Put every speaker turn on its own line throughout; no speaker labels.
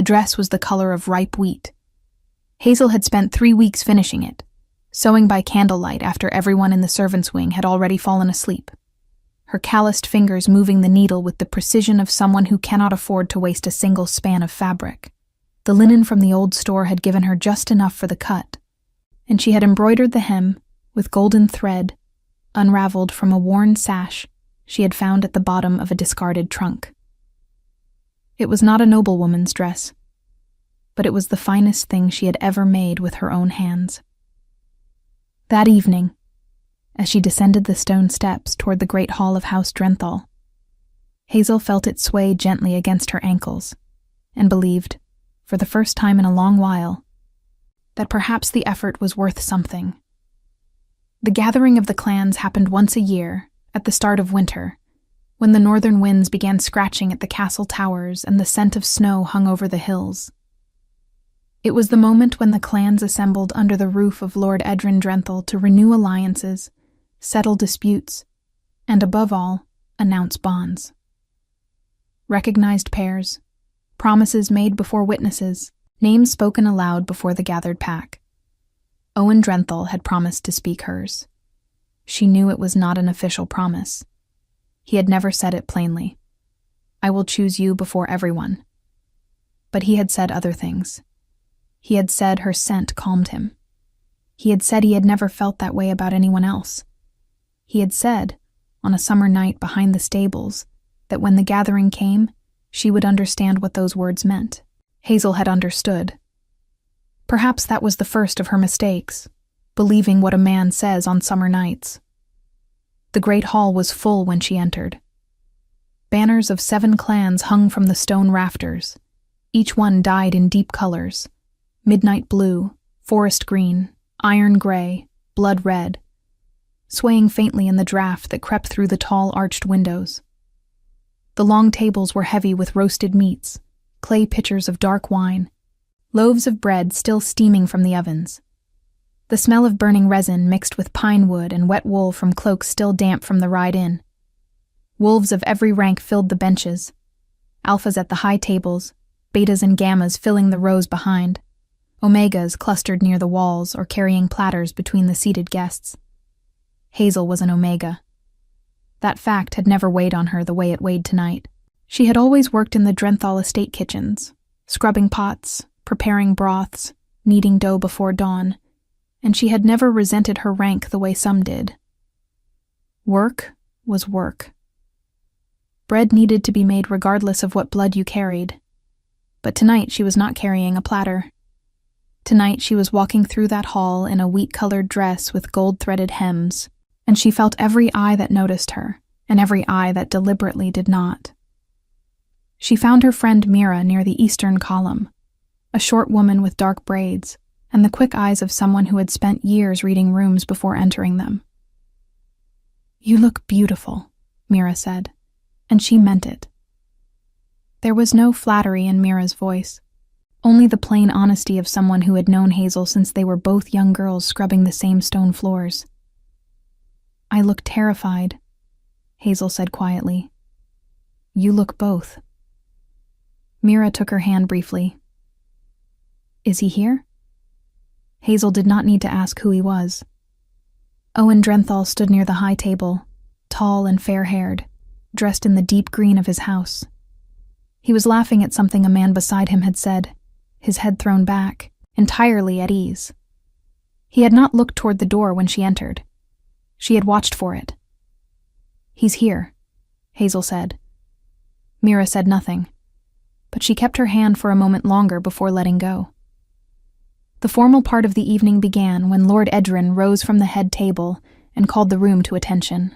The dress was the color of ripe wheat. Hazel had spent 3 weeks finishing it, sewing by candlelight after everyone in the servants' wing had already fallen asleep, her calloused fingers moving the needle with the precision of someone who cannot afford to waste a single span of fabric. The linen from the old store had given her just enough for the cut, and she had embroidered the hem with golden thread, unraveled from a worn sash she had found at the bottom of a discarded trunk. It was not a noblewoman's dress, but it was the finest thing she had ever made with her own hands. That evening, as she descended the stone steps toward the great hall of House Drenthal, Hazel felt it sway gently against her ankles, and believed, for the first time in a long while, that perhaps the effort was worth something. The gathering of the clans happened once a year, at the start of winter, when the northern winds began scratching at the castle towers and the scent of snow hung over the hills. It was the moment when the clans assembled under the roof of Lord Edrin Drenthal to renew alliances, settle disputes, and above all, announce bonds. Recognized pairs, promises made before witnesses, names spoken aloud before the gathered pack. Owen Drenthal had promised to speak hers. She knew it was not an official promise. He had never said it plainly. I will choose you before everyone. But he had said other things. He had said her scent calmed him. He had said he had never felt that way about anyone else. He had said, on a summer night behind the stables, that when the gathering came, she would understand what those words meant. Hazel had understood. Perhaps that was the first of her mistakes, believing what a man says on summer nights. The great hall was full when she entered. Banners of 7 clans hung from the stone rafters, each one dyed in deep colors: midnight blue, forest green, iron gray, blood red, swaying faintly in the draft that crept through the tall arched windows. The long tables were heavy with roasted meats, clay pitchers of dark wine, loaves of bread still steaming from the ovens. The smell of burning resin mixed with pine wood and wet wool from cloaks still damp from the ride-in. Wolves of every rank filled the benches, alphas at the high tables, betas and gammas filling the rows behind, omegas clustered near the walls or carrying platters between the seated guests. Hazel was an omega. That fact had never weighed on her the way it weighed tonight. She had always worked in the Drenthal estate kitchens, scrubbing pots, preparing broths, kneading dough before dawn, and she had never resented her rank the way some did. Work was work. Bread needed to be made regardless of what blood you carried. But tonight she was not carrying a platter. Tonight she was walking through that hall in a wheat-colored dress with gold-threaded hems, and she felt every eye that noticed her, and every eye that deliberately did not. She found her friend Mira near the eastern column, a short woman with dark braids, and the quick eyes of someone who had spent years reading rooms before entering them. "You look beautiful," Mira said, and she meant it. There was no flattery in Mira's voice, only the plain honesty of someone who had known Hazel since they were both young girls scrubbing the same stone floors. "I look terrified," Hazel said quietly. "You look both." Mira took her hand briefly. "Is he here?" Hazel did not need to ask who he was. Owen Drenthal stood near the high table, tall and fair-haired, dressed in the deep green of his house. He was laughing at something a man beside him had said, his head thrown back, entirely at ease. He had not looked toward the door when she entered. She had watched for it. "He's here," Hazel said. Mira said nothing, but she kept her hand for a moment longer before letting go. The formal part of the evening began when Lord Edrin rose from the head table and called the room to attention.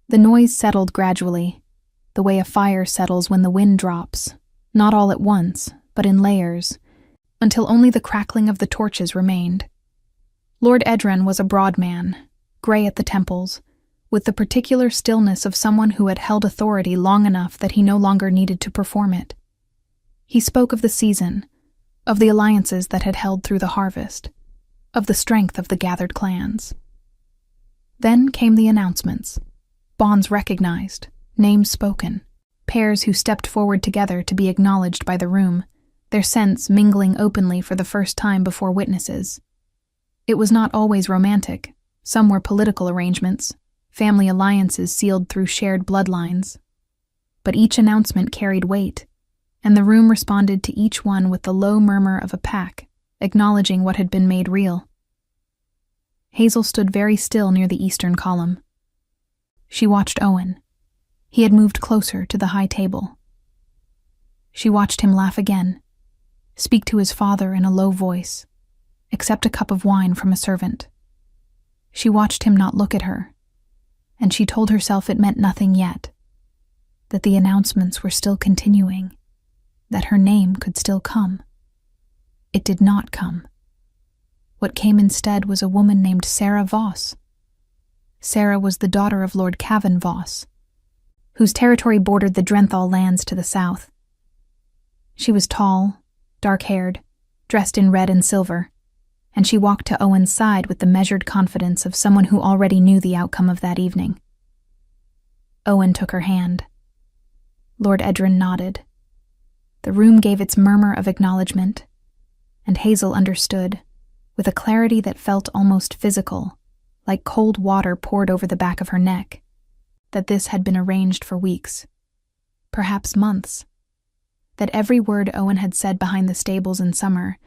The noise settled gradually, the way a fire settles when the wind drops, not all at once, but in layers, until only the crackling of the torches remained. Lord Edrin was a broad man, gray at the temples, with the particular stillness of someone who had held authority long enough that he no longer needed to perform it. He spoke of the season, of the alliances that had held through the harvest, of the strength of the gathered clans. Then came the announcements, bonds recognized, names spoken, pairs who stepped forward together to be acknowledged by the room, their scents mingling openly for the first time before witnesses. It was not always romantic. Some were political arrangements, family alliances sealed through shared bloodlines. But each announcement carried weight, and the room responded to each one with the low murmur of a pack, acknowledging what had been made real. Hazel stood very still near the eastern column. She watched Owen. He had moved closer to the high table. She watched him laugh again, speak to his father in a low voice, accept a cup of wine from a servant. She watched him not look at her, and she told herself it meant nothing yet, that the announcements were still continuing, that her name could still come. It did not come. What came instead was a woman named Sarah Voss. Sarah was the daughter of Lord Cavan Voss, whose territory bordered the Drenthal lands to the south. She was tall, dark-haired, dressed in red and silver, and she walked to Owen's side with the measured confidence of someone who already knew the outcome of that evening. Owen took her hand. Lord Edrin nodded. The room gave its murmur of acknowledgement, and Hazel understood, with a clarity that felt almost physical, like cold water poured over the back of her neck, that this had been arranged for weeks, perhaps months, that every word Owen had said behind the stables in summer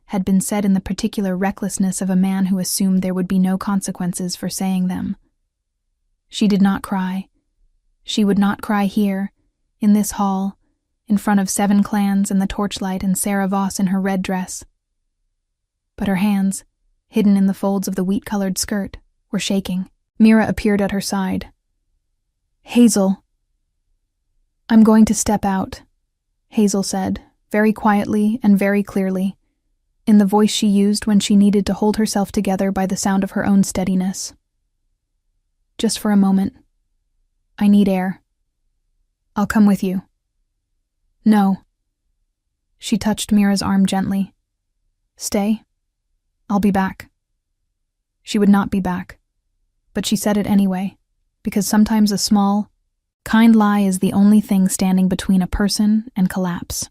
had been said in the particular recklessness of a man who assumed there would be no consequences for saying them. She did not cry. She would not cry here, in this hall, in front of 7 clans and the torchlight and Sarah Voss in her red dress. But her hands, hidden in the folds of the wheat-colored skirt, were shaking. Mira appeared at her side. "Hazel." "I'm going to step out," Hazel said, very quietly and very clearly, in the voice she used when she needed to hold herself together by the sound of her own steadiness. "Just for a moment. I need air. I'll come with you." "No." She touched Mira's arm gently. "Stay. I'll be back." She would not be back, but she said it anyway, because sometimes a small, kind lie is the only thing standing between a person and collapse.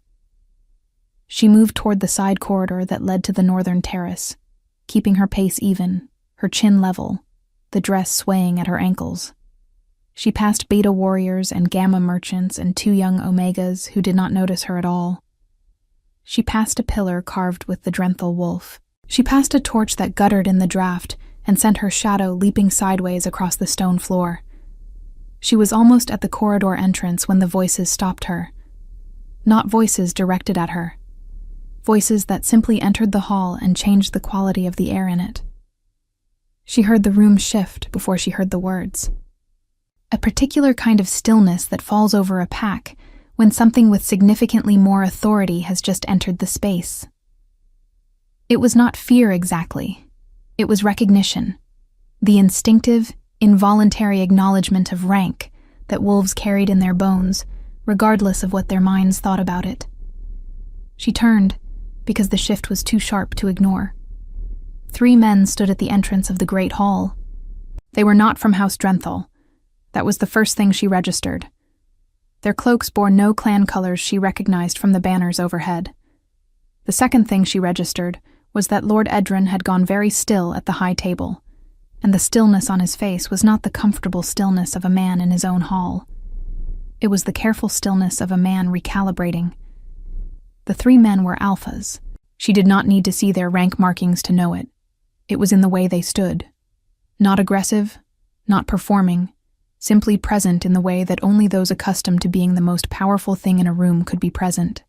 She moved toward the side corridor that led to the northern terrace, keeping her pace even, her chin level, the dress swaying at her ankles. She passed beta warriors and gamma merchants and 2 young omegas who did not notice her at all. She passed a pillar carved with the Drenthal wolf. She passed a torch that guttered in the draft and sent her shadow leaping sideways across the stone floor. She was almost at the corridor entrance when the voices stopped her. Not voices directed at her. Voices that simply entered the hall and changed the quality of the air in it. She heard the room shift before she heard the words. A particular kind of stillness that falls over a pack when something with significantly more authority has just entered the space. It was not fear exactly. It was recognition, the instinctive, involuntary acknowledgement of rank that wolves carried in their bones, regardless of what their minds thought about it. She turned, because the shift was too sharp to ignore. 3 men stood at the entrance of the great hall. They were not from House Drenthal. That was the first thing she registered. Their cloaks bore no clan colors she recognized from the banners overhead. The second thing she registered was that Lord Edrin had gone very still at the high table, and the stillness on his face was not the comfortable stillness of a man in his own hall. It was the careful stillness of a man recalibrating. The 3 men were alphas. She did not need to see their rank markings to know it. It was in the way they stood. Not aggressive, not performing, simply present in the way that only those accustomed to being the most powerful thing in a room could be present.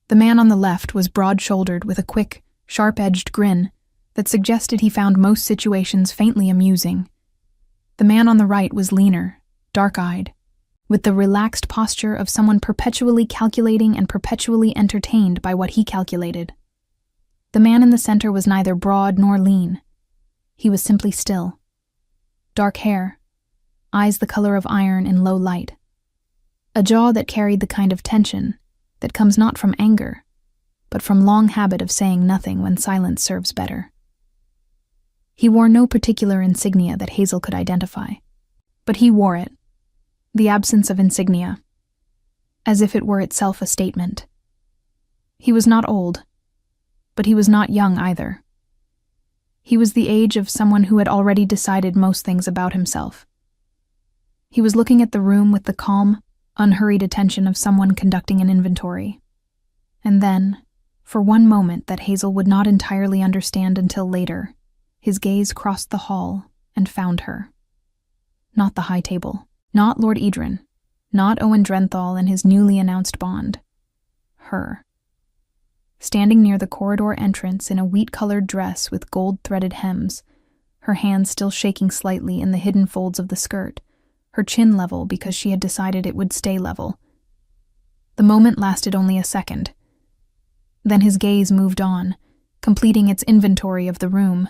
The man on the left was broad-shouldered with a quick, sharp-edged grin that suggested he found most situations faintly amusing. The man on the right was leaner, dark-eyed, with the relaxed posture of someone perpetually calculating and perpetually entertained by what he calculated. The man in the center was neither broad nor lean. He was simply still. Dark hair, eyes the color of iron in low light, a jaw that carried the kind of tension that comes not from anger, but from long habit of saying nothing when silence serves better. He wore no particular insignia that Hazel could identify, but he wore it, the absence of insignia, as if it were itself a statement. He was not old, but he was not young either. He was the age of someone who had already decided most things about himself. He was looking at the room with the calm, unhurried attention of someone conducting an inventory. And then, for one moment that Hazel would not entirely understand until later, his gaze crossed the hall and found her. Not the High Table, not Lord Edrin, not Owen Drenthal and his newly announced bond. Her. Standing near the corridor entrance in a wheat-colored dress with gold-threaded hems, her hands still shaking slightly in the hidden folds of the skirt, her chin level because she had decided it would stay level. The moment lasted only a second. Then his gaze moved on, completing its inventory of the room,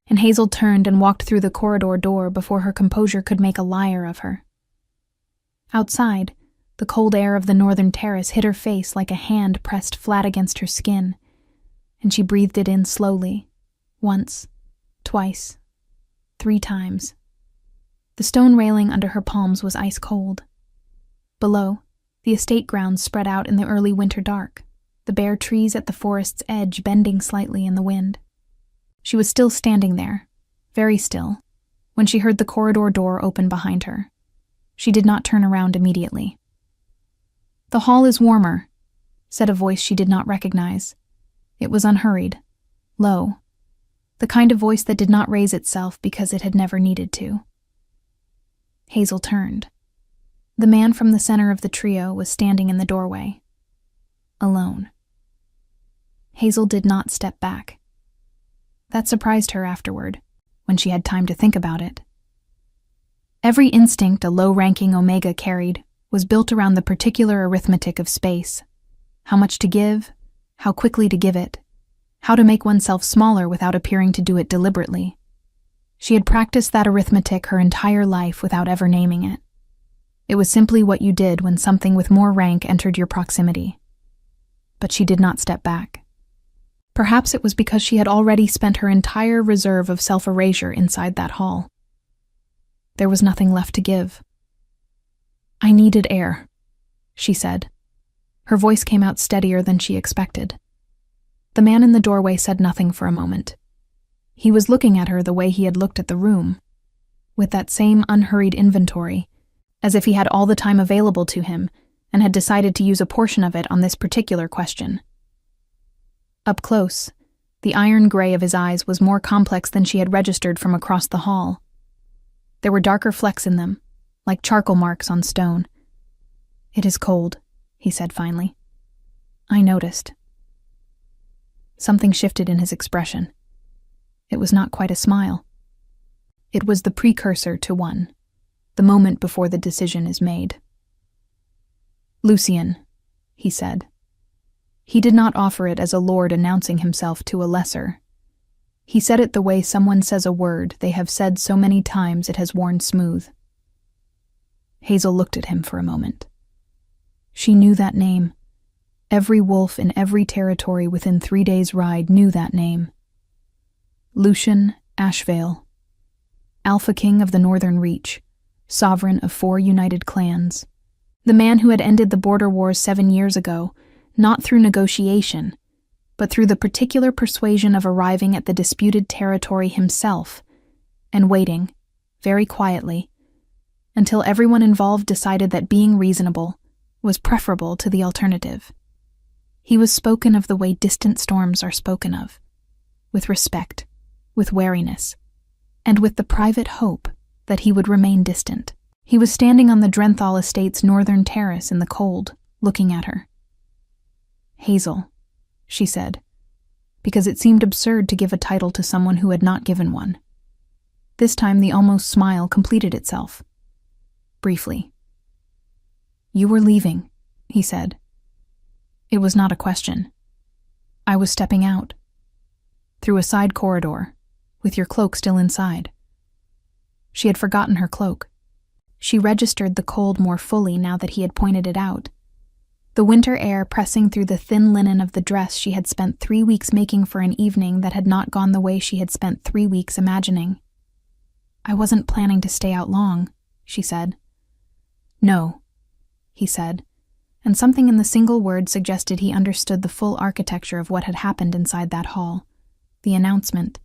and Hazel turned and walked through the corridor door before her composure could make a liar of her. Outside, the cold air of the northern terrace hit her face like a hand pressed flat against her skin, and she breathed it in slowly, once, twice, 3 times. The stone railing under her palms was ice cold. Below, the estate grounds spread out in the early winter dark, the bare trees at the forest's edge bending slightly in the wind. She was still standing there, very still, when she heard the corridor door open behind her. She did not turn around immediately. "The hall is warmer," said a voice she did not recognize. It was unhurried, low, the kind of voice that did not raise itself because it had never needed to. Hazel turned. The man from the center of the trio was standing in the doorway, alone. Hazel did not step back. That surprised her afterward, when she had time to think about it. Every instinct a low-ranking Omega carried was built around the particular arithmetic of space. How much to give, how quickly to give it, how to make oneself smaller without appearing to do it deliberately. She had practiced that arithmetic her entire life without ever naming it. It was simply what you did when something with more rank entered your proximity. But she did not step back. Perhaps it was because she had already spent her entire reserve of self-erasure inside that hall. There was nothing left to give. "I needed air," she said. Her voice came out steadier than she expected. The man in the doorway said nothing for a moment. He was looking at her the way he had looked at the room, with that same unhurried inventory, as if he had all the time available to him and had decided to use a portion of it on this particular question. Up close, the iron gray of his eyes was more complex than she had registered from across the hall. There were darker flecks in them, like charcoal marks on stone. "It is cold," he said finally. "I noticed." Something shifted in his expression. It was not quite a smile. It was the precursor to one, the moment before the decision is made. "Lucian," he said. He did not offer it as a lord announcing himself to a lesser. He said it the way someone says a word they have said so many times it has worn smooth. Hazel looked at him for a moment. She knew that name. Every wolf in every territory within 3 days' ride knew that name. Lucian Ashvale, AlphaKing of the Northern Reach, sovereign of 4 united clans. The man who had ended the border wars 7 years ago, not through negotiation, but through the particular persuasion of arriving at the disputed territory himself, and waiting, very quietly, until everyone involved decided that being reasonable was preferable to the alternative. He was spoken of the way distant storms are spoken of, with respect, with wariness, and with the private hope that he would remain distant. He was standing on the Drenthal estate's northern terrace in the cold, looking at her. "Hazel," she said, because it seemed absurd to give a title to someone who had not given one. This time the almost smile completed itself. Briefly. "You were leaving," he said. It was not a question. "I was stepping out. Through a side corridor, with your cloak still inside." She had forgotten her cloak. She registered the cold more fully now that he had pointed it out. The winter air pressing through the thin linen of the dress she had spent 3 weeks making for an evening that had not gone the way she had spent 3 weeks imagining. "I wasn't planning to stay out long," she said. "No," he said, and something in the single word suggested he understood the full architecture of what had happened inside that hall. The announcement.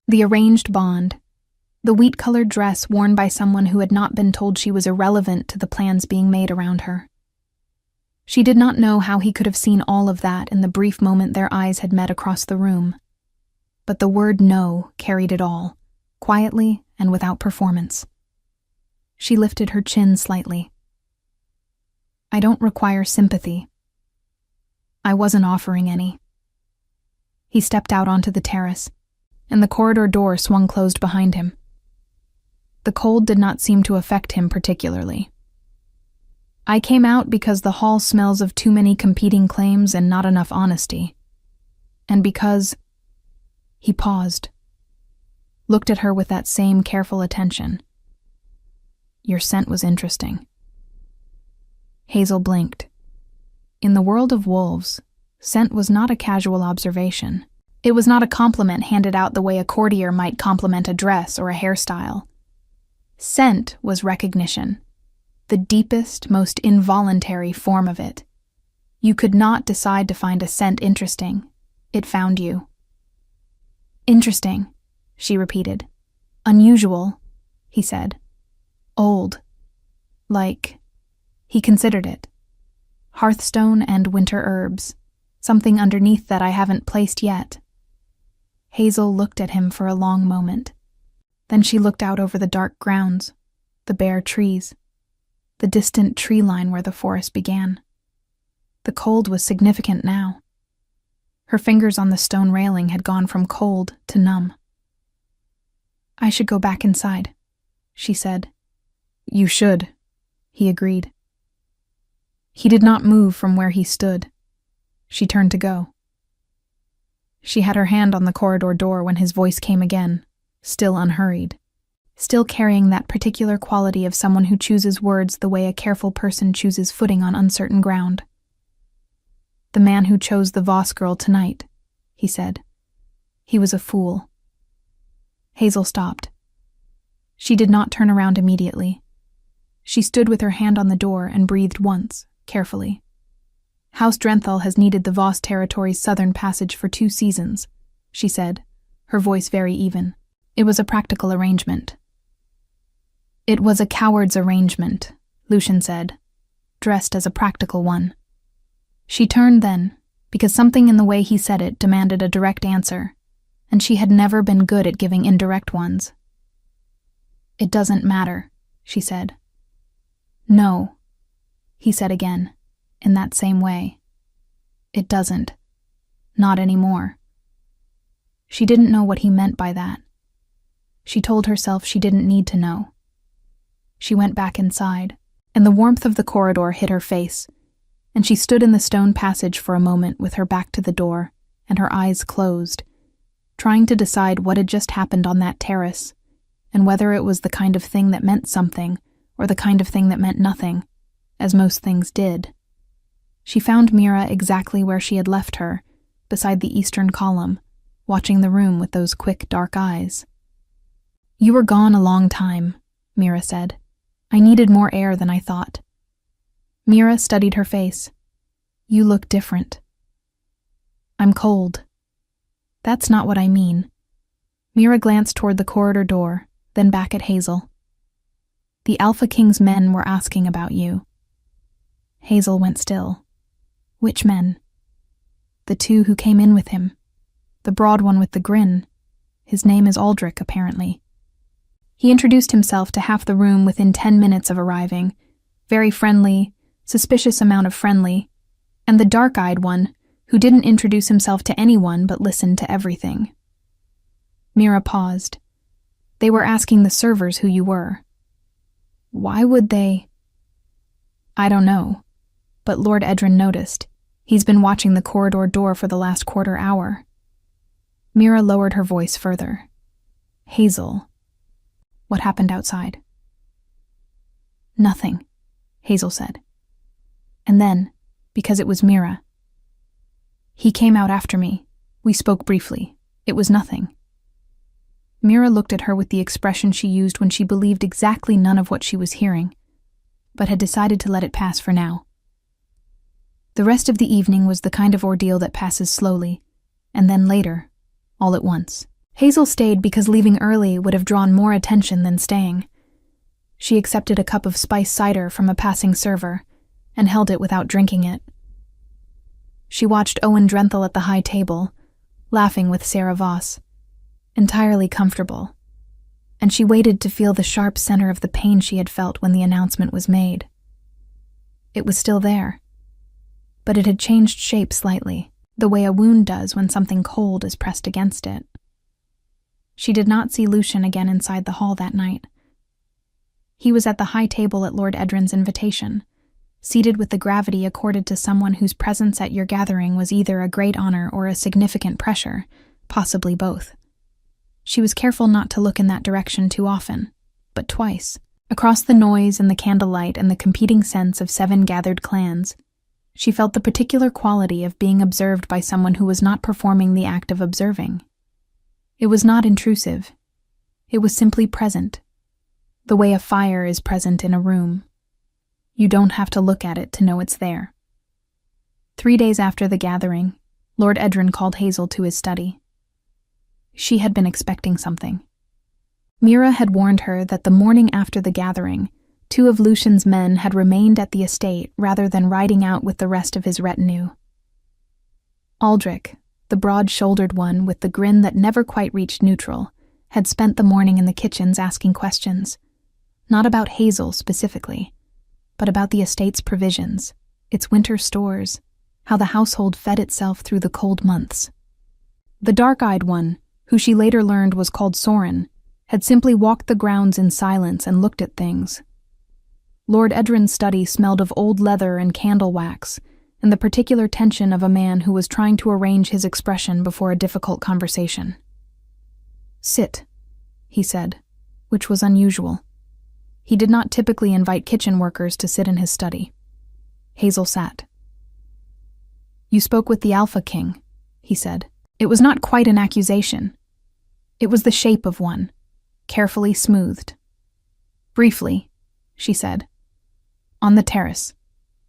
The arranged bond. The wheat-colored dress worn by someone who had not been told she was irrelevant to the plans being made around her. She did not know how he could have seen all of that in the brief moment their eyes had met across the room. But the word no carried it all, quietly and without performance. She lifted her chin slightly. I don't require sympathy. I wasn't offering any. He stepped out onto the terrace, and the corridor door swung closed behind him. The cold did not seem to affect him particularly. I came out because the hall smells of too many competing claims and not enough honesty. And because... He paused, looked at her with that same careful attention. Your scent was interesting. Hazel blinked. In the world of wolves, scent was not a casual observation. It was not a compliment handed out the way a courtier might compliment a dress or a hairstyle. Scent was recognition, the deepest, most involuntary form of it. You could not decide to find a scent interesting. It found you. Interesting, she repeated. Unusual, he said. Old. Like... He considered it. Hearthstone and winter herbs. Something underneath that I haven't placed yet. Hazel looked at him for a long moment. Then she looked out over the dark grounds, the bare trees, the distant tree line where the forest began. The cold was significant now. Her fingers on the stone railing had gone from cold to numb. I should go back inside, she said. You should, he agreed. He did not move from where he stood. She turned to go. She had her hand on the corridor door when his voice came again, still unhurried, still carrying that particular quality of someone who chooses words the way a careful person chooses footing on uncertain ground. The man who chose the Voss girl tonight, he said. He was a fool. Hazel stopped. She did not turn around immediately. She stood with her hand on the door and breathed once, carefully. House Drenthal has needed the Voss territory's southern passage for 2 seasons, she said, her voice very even. It was a practical arrangement. It was a coward's arrangement, Lucian said, dressed as a practical one. She turned then, because something in the way he said it demanded a direct answer, and she had never been good at giving indirect ones. It doesn't matter, she said. No, he said again, in that same way. It doesn't. Not anymore. She didn't know what he meant by that. She told herself she didn't need to know. She went back inside, and the warmth of the corridor hit her face, and she stood in the stone passage for a moment with her back to the door and her eyes closed, trying to decide what had just happened on that terrace, and whether it was the kind of thing that meant something or the kind of thing that meant nothing, as most things did. She found Mira exactly where she had left her, beside the eastern column, watching the room with those quick, dark eyes. You were gone a long time, Mira said. I needed more air than I thought. Mira studied her face. You look different. I'm cold. That's not what I mean. Mira glanced toward the corridor door, then back at Hazel. The AlphaKing's men were asking about you. Hazel went still. Which men? The 2 who came in with him. The broad one with the grin. His name is Aldrich, apparently. He introduced himself to half the room within 10 minutes of arriving. Very friendly, suspicious amount of friendly. And the dark-eyed one, who didn't introduce himself to anyone but listened to everything. Mira paused. They were asking the servers who you were. Why would they? I don't know, but Lord Edrin noticed. He's been watching the corridor door for the last quarter hour. Mira lowered her voice further. Hazel. What happened outside? Nothing, Hazel said. And then, because it was Mira. He came out after me. We spoke briefly. It was nothing. Mira looked at her with the expression she used when she believed exactly none of what she was hearing, but had decided to let it pass for now. The rest of the evening was the kind of ordeal that passes slowly, and then later, all at once. Hazel stayed because leaving early would have drawn more attention than staying. She accepted a cup of spiced cider from a passing server and held it without drinking it. She watched Owen Drenthal at the high table, laughing with Sarah Voss, entirely comfortable, and she waited to feel the sharp center of the pain she had felt when the announcement was made. It was still there, but it had changed shape slightly, the way a wound does when something cold is pressed against it. She did not see Lucian again inside the hall that night. He was at the high table at Lord Edrin's invitation, seated with the gravity accorded to someone whose presence at your gathering was either a great honor or a significant pressure, possibly both. She was careful not to look in that direction too often, but twice. Across the noise and the candlelight and the competing sense of 7 gathered clans, she felt the particular quality of being observed by someone who was not performing the act of observing. It was not intrusive. It was simply present, the way a fire is present in a room. You don't have to look at it to know it's there. 3 days after the gathering, Lord Edrin called Hazel to his study. She had been expecting something. Mira had warned her that the morning after the gathering, 2 of Lucian's men had remained at the estate rather than riding out with the rest of his retinue. Aldrich, the broad-shouldered one with the grin that never quite reached neutral, had spent the morning in the kitchens asking questions, not about Hazel specifically, but about the estate's provisions, its winter stores, how the household fed itself through the cold months. The dark-eyed one, who she later learned was called Soren, had simply walked the grounds in silence and looked at things. Lord Edrin's study smelled of old leather and candle wax, and the particular tension of a man who was trying to arrange his expression before a difficult conversation. "Sit," he said, which was unusual. He did not typically invite kitchen workers to sit in his study. Hazel sat. "You spoke with the AlphaKing," he said. It was not quite an accusation. It was the shape of one, carefully smoothed. "Briefly," she said. "On the terrace.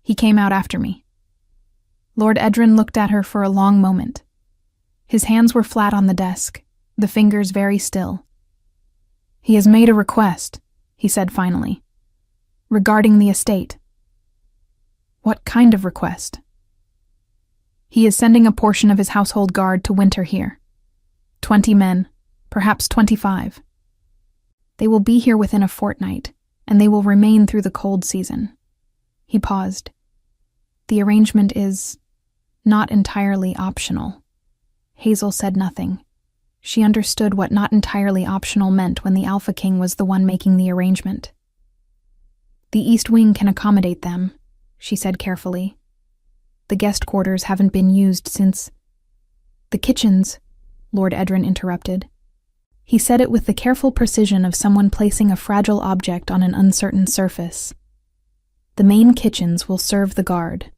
He came out after me." Lord Edrin looked at her for a long moment. His hands were flat on the desk, the fingers very still. "He has made a request," he said finally, "regarding the estate." "What kind of request?" "He is sending a portion of his household guard to winter here. 20 men, perhaps 25. They will be here within a fortnight, and they will remain through the cold season." He paused. "The arrangement is not entirely optional." Hazel said nothing. She understood what not entirely optional meant when the AlphaKing was the one making the arrangement. "The East Wing can accommodate them," she said carefully. "The guest quarters haven't been used since—" "The kitchens," Lord Edrin interrupted. He said it with the careful precision of someone placing a fragile object on an uncertain surface. "The main kitchens will serve the guard,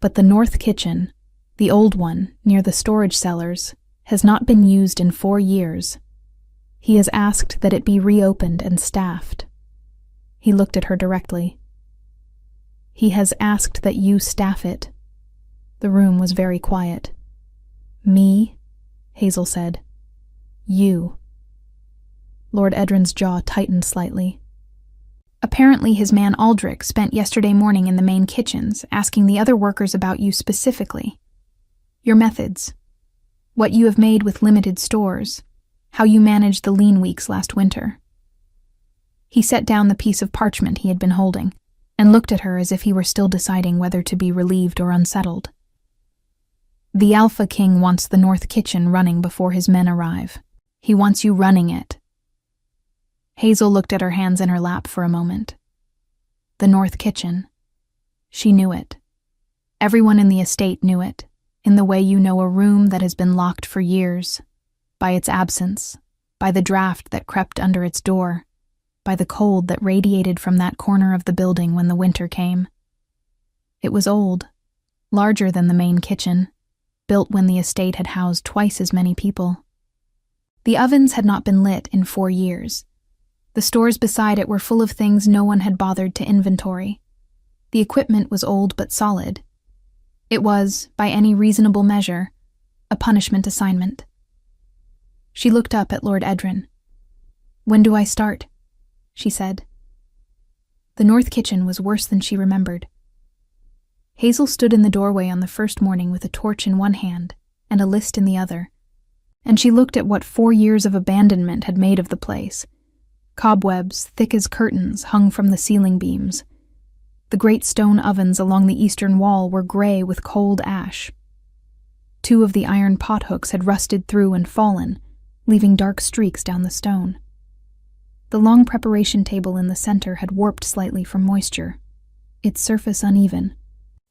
but the north kitchen, the old one, near the storage cellars, has not been used in 4 years. He has asked that it be reopened and staffed." He looked at her directly. "He has asked that you staff it." The room was very quiet. "Me?" Hazel said. "You." Lord Edrin's jaw tightened slightly. "Apparently his man Aldrich spent yesterday morning in the main kitchens asking the other workers about you specifically. Your methods. What you have made with limited stores. How you managed the lean weeks last winter." He set down the piece of parchment he had been holding and looked at her as if he were still deciding whether to be relieved or unsettled. "The AlphaKing wants the north kitchen running before his men arrive. He wants you running it." Hazel looked at her hands in her lap for a moment. The north kitchen. She knew it. Everyone in the estate knew it, in the way you know a room that has been locked for years, by its absence, by the draft that crept under its door, by the cold that radiated from that corner of the building when the winter came. It was old, larger than the main kitchen, built when the estate had housed twice as many people. The ovens had not been lit in 4 years. The stores beside it were full of things no one had bothered to inventory. The equipment was old but solid. It was, by any reasonable measure, a punishment assignment. She looked up at Lord Edrin. "When do I start?" she said. The north kitchen was worse than she remembered. Hazel stood in the doorway on the first morning with a torch in one hand and a list in the other, and she looked at what 4 years of abandonment had made of the place. Cobwebs, thick as curtains, hung from the ceiling beams. The great stone ovens along the eastern wall were gray with cold ash. 2 of the iron pothooks had rusted through and fallen, leaving dark streaks down the stone. The long preparation table in the center had warped slightly from moisture, its surface uneven.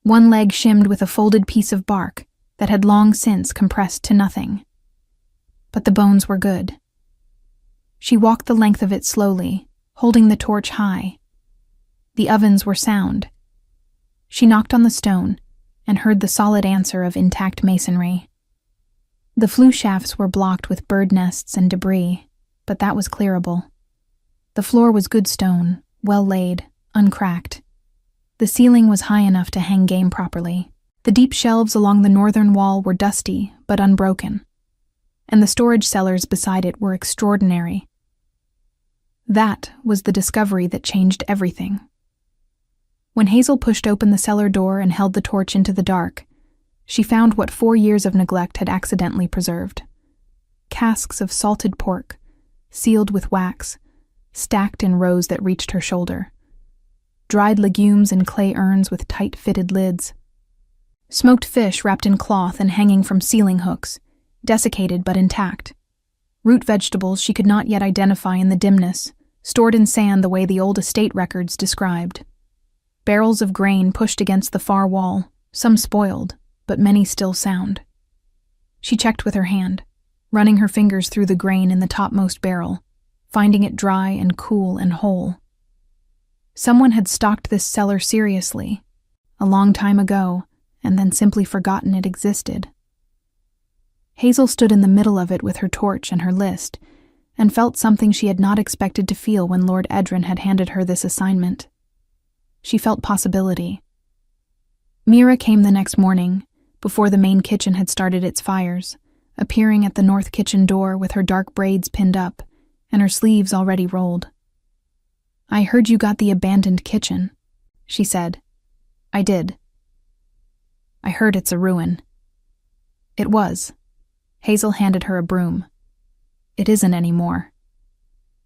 One leg shimmed with a folded piece of bark that had long since compressed to nothing. But the bones were good. She walked the length of it slowly, holding the torch high. The ovens were sound. She knocked on the stone and heard the solid answer of intact masonry. The flue shafts were blocked with bird nests and debris, but that was clearable. The floor was good stone, well laid, uncracked. The ceiling was high enough to hang game properly. The deep shelves along the northern wall were dusty, but unbroken, and the storage cellars beside it were extraordinary. That was the discovery that changed everything. When Hazel pushed open the cellar door and held the torch into the dark, she found what 4 years of neglect had accidentally preserved. Casks of salted pork, sealed with wax, stacked in rows that reached her shoulder. Dried legumes in clay urns with tight-fitted lids. Smoked fish wrapped in cloth and hanging from ceiling hooks, desiccated but intact. Root vegetables she could not yet identify in the dimness, stored in sand the way the old estate records described. Barrels of grain pushed against the far wall, some spoiled, but many still sound. She checked with her hand, running her fingers through the grain in the topmost barrel, finding it dry and cool and whole. Someone had stocked this cellar seriously, a long time ago, and then simply forgotten it existed. Hazel stood in the middle of it with her torch and her list, and felt something she had not expected to feel when Lord Edrin had handed her this assignment. She felt possibility. Mira came the next morning, before the main kitchen had started its fires, appearing at the north kitchen door with her dark braids pinned up, and her sleeves already rolled. "I heard you got the abandoned kitchen," she said. "I did." "I heard it's a ruin." It was. Hazel handed her a broom. "It isn't anymore."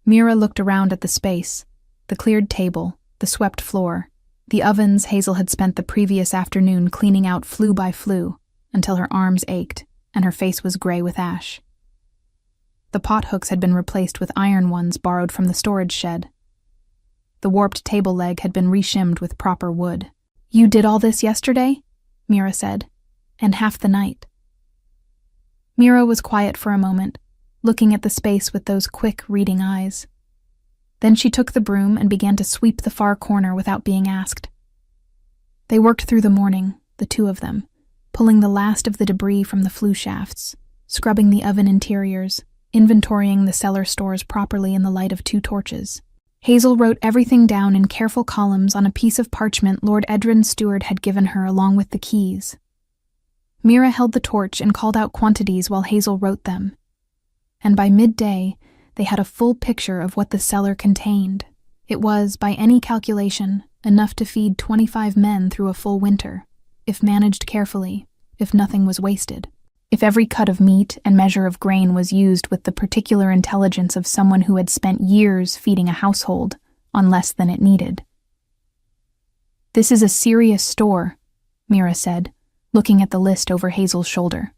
Mira looked around at the space, the cleared table, the swept floor, the ovens Hazel had spent the previous afternoon cleaning out flue by flue until her arms ached and her face was gray with ash. The pothooks had been replaced with iron ones borrowed from the storage shed. The warped table leg had been reshimmed with proper wood. "You did all this yesterday?" Mira said. "And half the night." Mira was quiet for a moment, looking at the space with those quick, reading eyes. Then she took the broom and began to sweep the far corner without being asked. They worked through the morning, the 2 of them, pulling the last of the debris from the flue shafts, scrubbing the oven interiors, inventorying the cellar stores properly in the light of 2 torches. Hazel wrote everything down in careful columns on a piece of parchment Lord Edrin's steward had given her along with the keys. Mira held the torch and called out quantities while Hazel wrote them. And by midday, they had a full picture of what the cellar contained. It was, by any calculation, enough to feed 25 men through a full winter, if managed carefully, if nothing was wasted. If every cut of meat and measure of grain was used with the particular intelligence of someone who had spent years feeding a household on less than it needed. "This is a serious store," Mira said, looking at the list over Hazel's shoulder.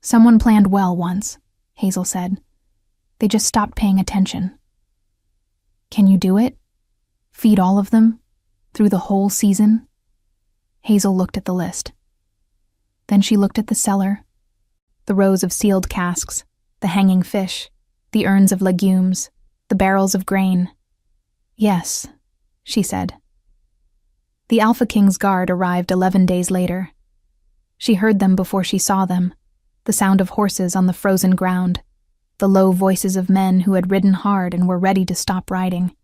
"Someone planned well once," Hazel said. "They just stopped paying attention." "Can you do it? Feed all of them? Through the whole season?" Hazel looked at the list. Then she looked at the cellar, the rows of sealed casks, the hanging fish, the urns of legumes, the barrels of grain. "Yes," she said. The AlphaKing's guard arrived 11 days later. She heard them before she saw them, the sound of horses on the frozen ground, the low voices of men who had ridden hard and were ready to stop riding.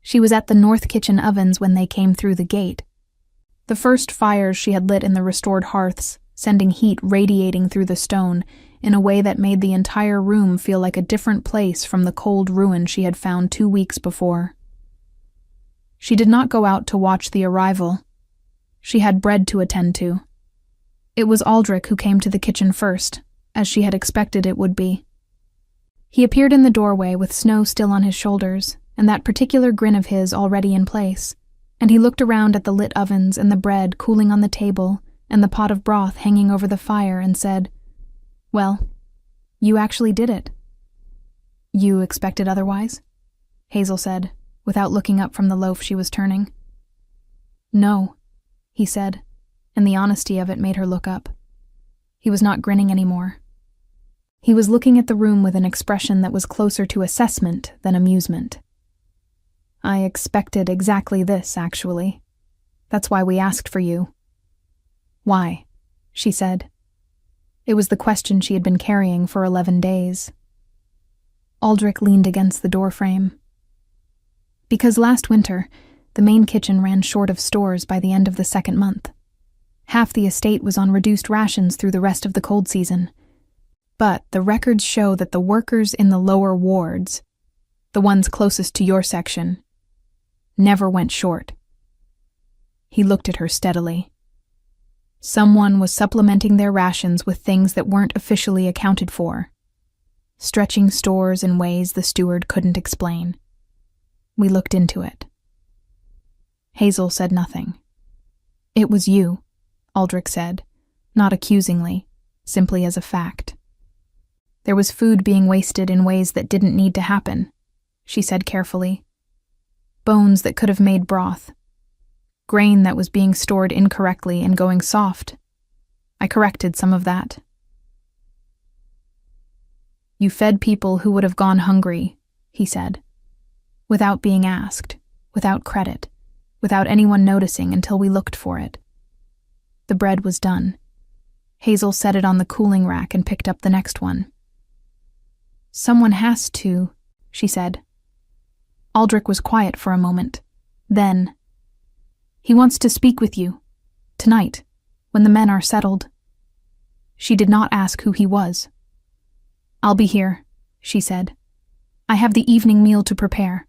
She was at the north kitchen ovens when they came through the gate. The first fires she had lit in the restored hearths, sending heat radiating through the stone in a way that made the entire room feel like a different place from the cold ruin she had found 2 weeks before. She did not go out to watch the arrival. She had bread to attend to. It was Aldrich who came to the kitchen first, as she had expected it would be. He appeared in the doorway with snow still on his shoulders, and that particular grin of his already in place, and he looked around at the lit ovens and the bread cooling on the table and the pot of broth hanging over the fire and said, "Well, you actually did it." "You expected otherwise?" Hazel said, without looking up from the loaf she was turning. "No," he said, and the honesty of it made her look up. He was not grinning anymore. He was looking at the room with an expression that was closer to assessment than amusement. "I expected exactly this, actually. That's why we asked for you." "Why?" she said. It was the question she had been carrying for 11 days. Aldrich leaned against the doorframe. "Because last winter, the main kitchen ran short of stores by the end of the 2nd month. Half the estate was on reduced rations through the rest of the cold season. But the records show that the workers in the lower wards, the ones closest to your section, never went short." He looked at her steadily. "Someone was supplementing their rations with things that weren't officially accounted for, stretching stores in ways the steward couldn't explain. We looked into it." Hazel said nothing. "It was you," Aldrich said, not accusingly, simply as a fact. "There was food being wasted in ways that didn't need to happen," she said carefully. "Bones that could have made broth. Grain that was being stored incorrectly and going soft. I corrected some of that." "You fed people who would have gone hungry," he said. "Without being asked, without credit, without anyone noticing until we looked for it." The bread was done. Hazel set it on the cooling rack and picked up the next one. "Someone has to," she said. Aldrich was quiet for a moment. Then, "He wants to speak with you. Tonight, when the men are settled." She did not ask who he was. "I'll be here," she said. "I have the evening meal to prepare."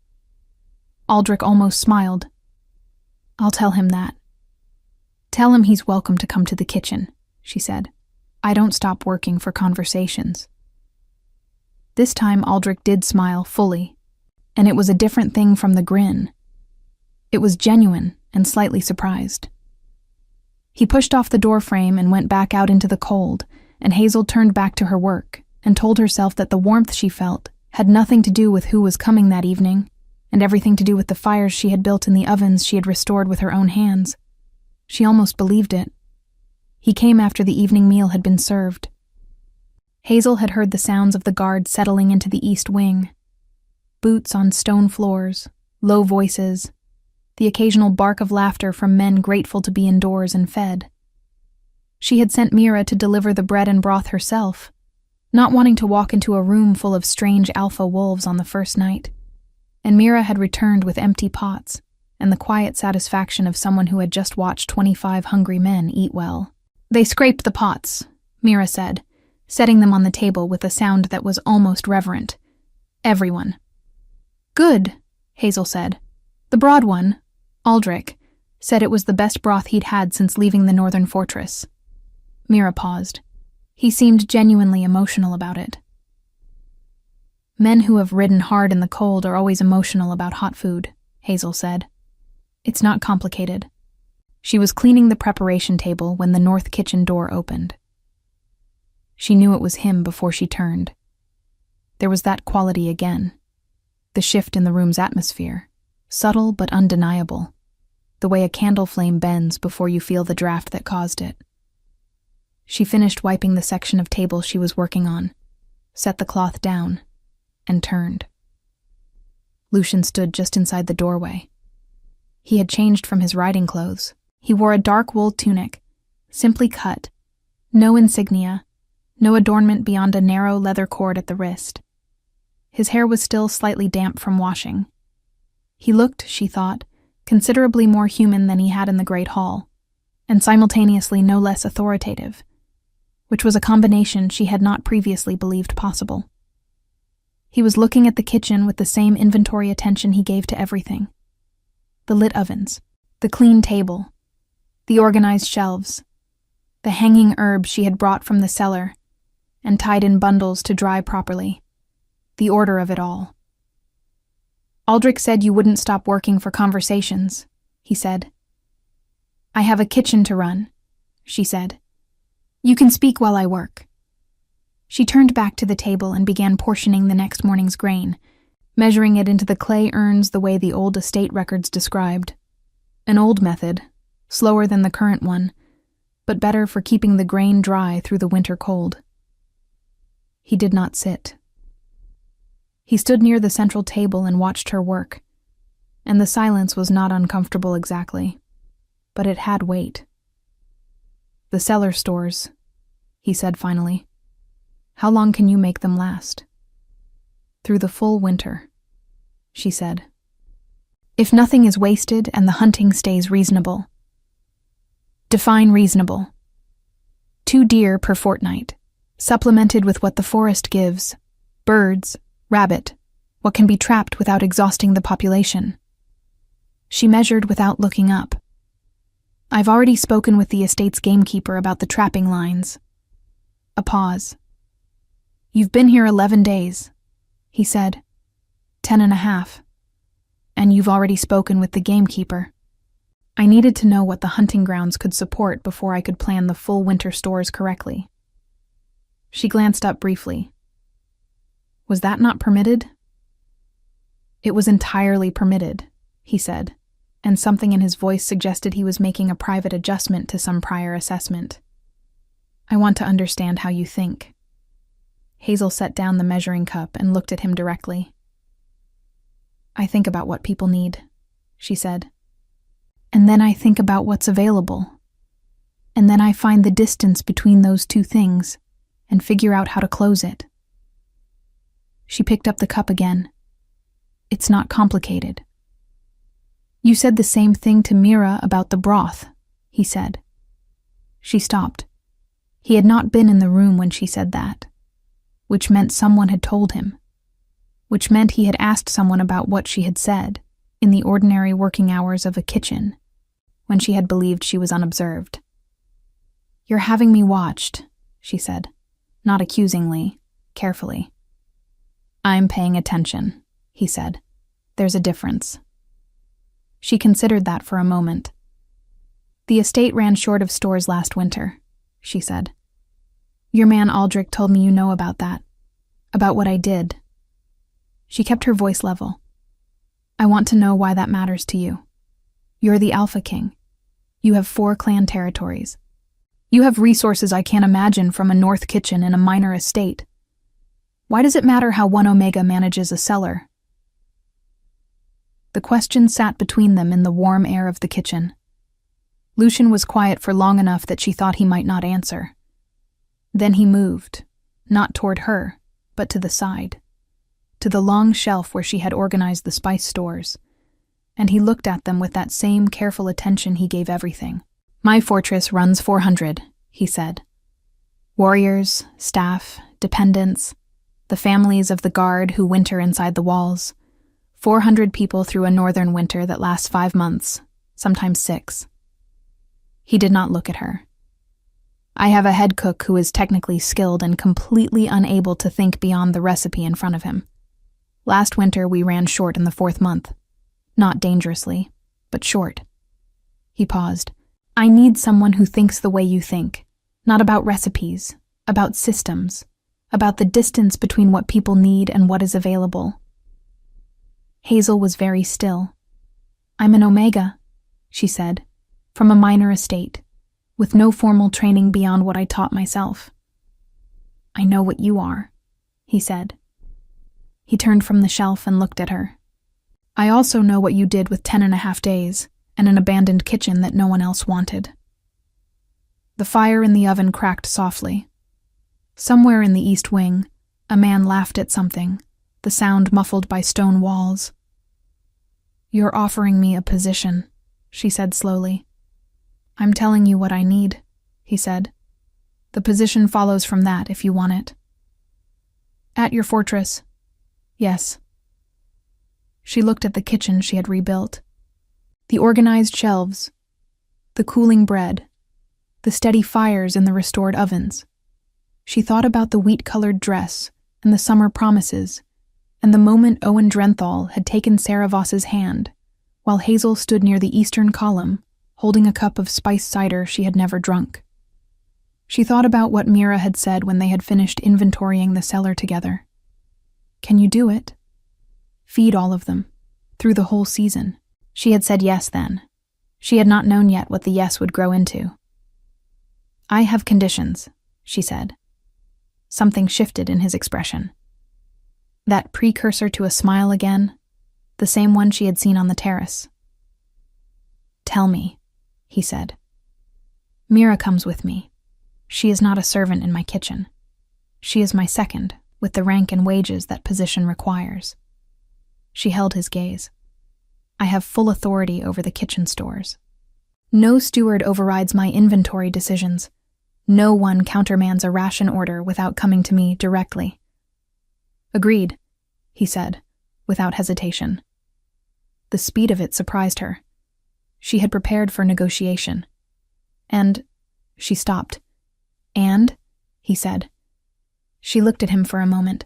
Aldrich almost smiled. "I'll tell him that." "Tell him he's welcome to come to the kitchen," she said. "I don't stop working for conversations." This time Aldrich did smile fully, and it was a different thing from the grin. It was genuine and slightly surprised. He pushed off the doorframe and went back out into the cold, and Hazel turned back to her work and told herself that the warmth she felt had nothing to do with who was coming that evening, and everything to do with the fires she had built in the ovens she had restored with her own hands. She almost believed it. He came after the evening meal had been served. Hazel had heard the sounds of the guard settling into the east wing. Boots on stone floors, low voices, the occasional bark of laughter from men grateful to be indoors and fed. She had sent Mira to deliver the bread and broth herself, not wanting to walk into a room full of strange alpha wolves on the first night. And Mira had returned with empty pots and the quiet satisfaction of someone who had just watched 25 hungry men eat well. "They scraped the pots," Mira said, setting them on the table with a sound that was almost reverent. "Everyone." "Good," Hazel said. "The broad one," Aldrich, said it was the best broth he'd had since leaving the northern fortress. Mira paused. He seemed genuinely emotional about it. "Men who have ridden hard in the cold are always emotional about hot food," Hazel said. "It's not complicated." She was cleaning the preparation table when the north kitchen door opened. She knew it was him before she turned. There was that quality again. The shift in the room's atmosphere, subtle but undeniable, the way a candle flame bends before you feel the draft that caused it. She finished wiping the section of table she was working on, set the cloth down, and turned. Lucian stood just inside the doorway. He had changed from his riding clothes. He wore a dark wool tunic, simply cut, no insignia, no adornment beyond a narrow leather cord at the wrist. His hair was still slightly damp from washing. He looked, she thought, considerably more human than he had in the Great Hall, and simultaneously no less authoritative, which was a combination she had not previously believed possible. He was looking at the kitchen with the same inventory attention he gave to everything. The lit ovens, the clean table, the organized shelves, the hanging herbs she had brought from the cellar and tied in bundles to dry properly, the order of it all. "Aldrich said you wouldn't stop working for conversations," he said. "I have a kitchen to run," she said. "You can speak while I work." She turned back to the table and began portioning the next morning's grain, measuring it into the clay urns the way the old estate records described. An old method, slower than the current one, but better for keeping the grain dry through the winter cold. He did not sit. He stood near the central table and watched her work, and the silence was not uncomfortable exactly, but it had weight. "The cellar stores," he said finally. "How long can you make them last?" "Through the full winter," she said. "If nothing is wasted and the hunting stays reasonable." "Define reasonable." 2 deer per fortnight, supplemented with what the forest gives: birds, rabbit, what can be trapped without exhausting the population. She measured without looking up. "I've already spoken with the estate's gamekeeper about the trapping lines." A pause. "You've been here 11 days, he said. 10.5. And you've already spoken with the gamekeeper. I needed to know what the hunting grounds could support before I could plan the full winter stores correctly. She glanced up briefly. Was that not permitted? It was entirely permitted, he said, and something in his voice suggested he was making a private adjustment to some prior assessment. I want to understand how you think. Hazel set down the measuring cup and looked at him directly. I think about what people need, she said. And then I think about what's available. And then I find the distance between those two things and figure out how to close it. She picked up the cup again. It's not complicated. You said the same thing to Mira about the broth, he said. She stopped. He had not been in the room when she said that, which meant someone had told him, which meant he had asked someone about what she had said in the ordinary working hours of a kitchen, when she had believed she was unobserved. You're having me watched, she said, not accusingly, carefully. I'm paying attention, he said. There's a difference. She considered that for a moment. The estate ran short of stores last winter, she said. Your man Aldrich told me you know about that, about what I did. She kept her voice level. I want to know why that matters to you. You're the Alpha King. You have 4 clan territories. You have resources I can't imagine from a north kitchen in a minor estate. Why does it matter how one Omega manages a cellar? The question sat between them in the warm air of the kitchen. Lucian was quiet for long enough that she thought he might not answer. Then he moved, not toward her, but to the side, to the long shelf where she had organized the spice stores, and he looked at them with that same careful attention he gave everything. My fortress runs 400, he said. Warriors, staff, dependents, the families of the guard who winter inside the walls. 400 people through a northern winter that lasts 5 months, sometimes 6. He did not look at her. I have a head cook who is technically skilled and completely unable to think beyond the recipe in front of him. Last winter we ran short in the 4th month. Not dangerously, but short. He paused. I need someone who thinks the way you think, not about recipes, about systems, about the distance between what people need and what is available. Hazel was very still. I'm an Omega, she said, from a minor estate, with no formal training beyond what I taught myself. I know what you are, he said. He turned from the shelf and looked at her. I also know what you did with 10.5 days and an abandoned kitchen that no one else wanted. The fire in the oven cracked softly. Somewhere in the east wing, a man laughed at something, the sound muffled by stone walls. You're offering me a position, she said slowly. I'm telling you what I need, he said. The position follows from that if you want it. At your fortress. Yes. She looked at the kitchen she had rebuilt. The organized shelves, the cooling bread, the steady fires in the restored ovens. She thought about the wheat-colored dress and the summer promises, and the moment Owen Drenthal had taken Sarah Voss's hand, while Hazel stood near the eastern column, holding a cup of spiced cider she had never drunk. She thought about what Mira had said when they had finished inventorying the cellar together. Can you do it? Feed all of them, through the whole season. She had said yes then. She had not known yet what the yes would grow into. I have conditions, she said. Something shifted in his expression. That precursor to a smile again, the same one she had seen on the terrace. Tell me, he said. Mira comes with me. She is not a servant in my kitchen. She is my second, with the rank and wages that position requires. She held his gaze. I have full authority over the kitchen stores. No steward overrides my inventory decisions. No one countermands a ration order without coming to me directly. Agreed, he said, without hesitation. The speed of it surprised her. She had prepared for negotiation. And she stopped. And, he said. She looked at him for a moment.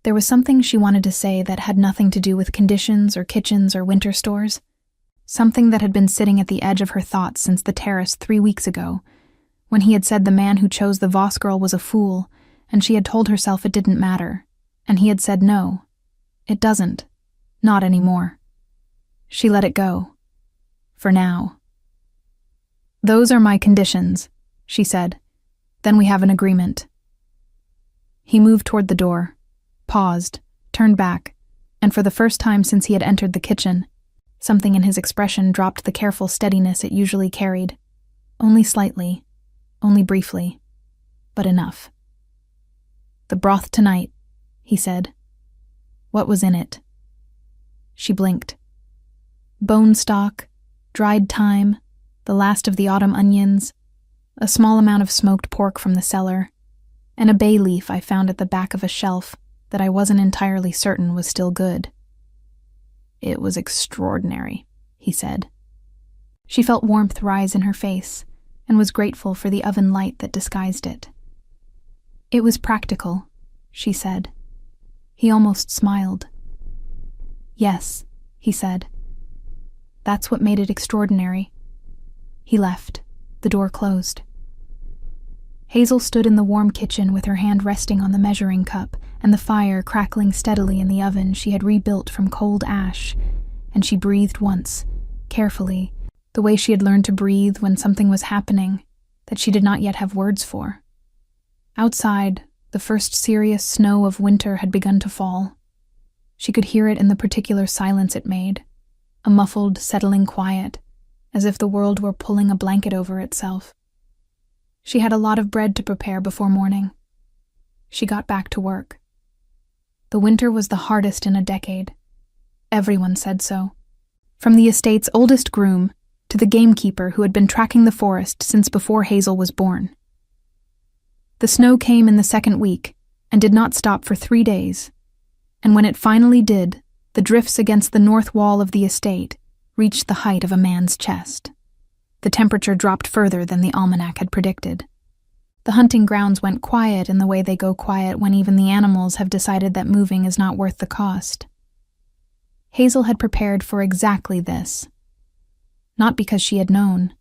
There was something she wanted to say that had nothing to do with conditions or kitchens or winter stores. Something that had been sitting at the edge of her thoughts since the terrace 3 weeks ago, when he had said the man who chose the Voss girl was a fool, and she had told herself it didn't matter, and he had said no, it doesn't, not anymore. She let it go. For now. Those are my conditions, she said. Then we have an agreement. He moved toward the door, paused, turned back, and for the first time since he had entered the kitchen, something in his expression dropped the careful steadiness it usually carried. Only slightly, only briefly, but enough. The broth tonight, he said. What was in it? She blinked. Bone stock, dried thyme, the last of the autumn onions, a small amount of smoked pork from the cellar, and a bay leaf I found at the back of a shelf that I wasn't entirely certain was still good. It was extraordinary, he said. She felt warmth rise in her face and was grateful for the oven light that disguised it. It was practical, she said. He almost smiled. Yes, he said. That's what made it extraordinary. He left. The door closed. Hazel stood in the warm kitchen with her hand resting on the measuring cup and the fire crackling steadily in the oven she had rebuilt from cold ash, and she breathed once, carefully, the way she had learned to breathe when something was happening that she did not yet have words for. Outside, the first serious snow of winter had begun to fall. She could hear it in the particular silence it made, a muffled, settling quiet, as if the world were pulling a blanket over itself. She had a lot of bread to prepare before morning. She got back to work. The winter was the hardest in a decade. Everyone said so. From the estate's oldest groom to the gamekeeper who had been tracking the forest since before Hazel was born. The snow came in the second week and did not stop for 3 days, and when it finally did, the drifts against the north wall of the estate reached the height of a man's chest. The temperature dropped further than the almanac had predicted. The hunting grounds went quiet in the way they go quiet when even the animals have decided that moving is not worth the cost. Hazel had prepared for exactly this. Not because she had known,